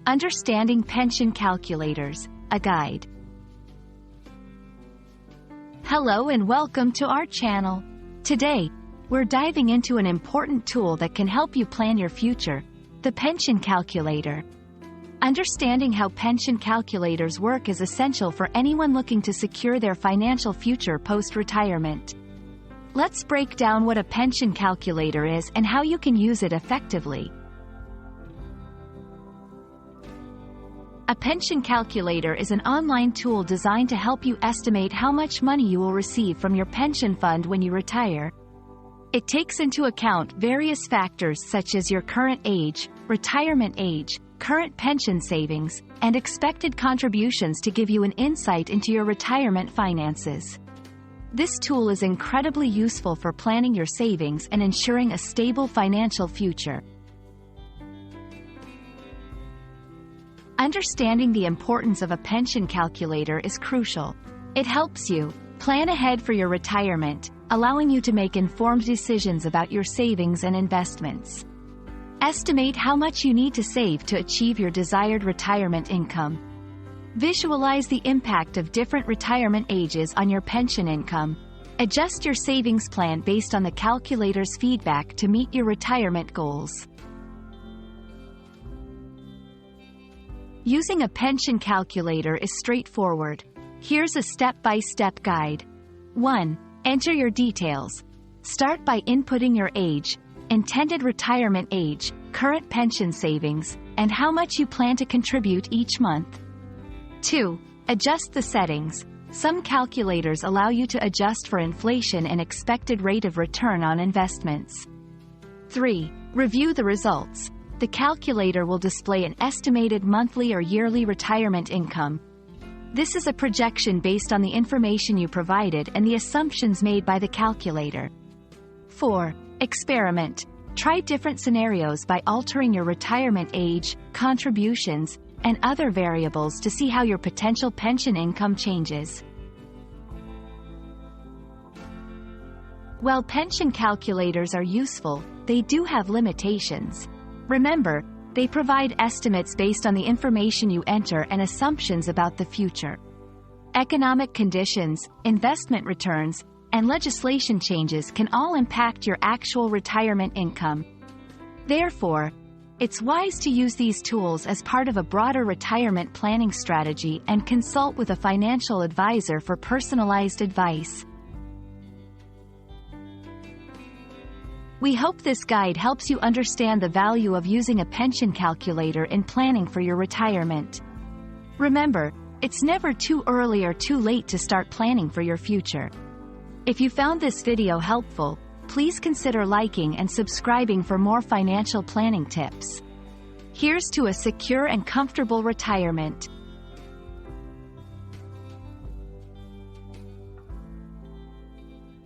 Understanding Pension Calculators, a guide. Hello and welcome to our channel. Today, we're diving into an important tool that can help you plan your future, the pension calculator. Understanding how pension calculators work is essential for anyone looking to secure their financial future post-retirement. Let's break down what a pension calculator is and how you can use it effectively. A pension calculator is an online tool designed to help you estimate how much money you will receive from your pension fund when you retire. It takes into account various factors such as your current age, retirement age, current pension savings, and expected contributions to give you an insight into your retirement finances. This tool is incredibly useful for planning your savings and ensuring a stable financial future. Understanding the importance of a pension calculator is crucial. It helps you plan ahead for your retirement, allowing you to make informed decisions about your savings and investments. Estimate how much you need to save to achieve your desired retirement income. Visualize the impact of different retirement ages on your pension income. Adjust your savings plan based on the calculator's feedback to meet your retirement goals. Using a pension calculator is straightforward. Here's a step-by-step guide. 1. Enter your details. Start by inputting your age, intended retirement age, current pension savings, and how much you plan to contribute each month. 2. Adjust the settings. Some calculators allow you to adjust for inflation and expected rate of return on investments. 3. Review the results. The calculator will display an estimated monthly or yearly retirement income. This is a projection based on the information you provided and the assumptions made by the calculator. 4. Experiment. Try different scenarios by altering your retirement age, contributions, and other variables to see how your potential pension income changes. While pension calculators are useful, they do have limitations. Remember, they provide estimates based on the information you enter and assumptions about the future. Economic conditions, investment returns, and legislation changes can all impact your actual retirement income. Therefore, it's wise to use these tools as part of a broader retirement planning strategy and consult with a financial advisor for personalized advice. We hope this guide helps you understand the value of using a pension calculator in planning for your retirement. Remember, it's never too early or too late to start planning for your future. If you found this video helpful, please consider liking and subscribing for more financial planning tips. Here's to a secure and comfortable retirement.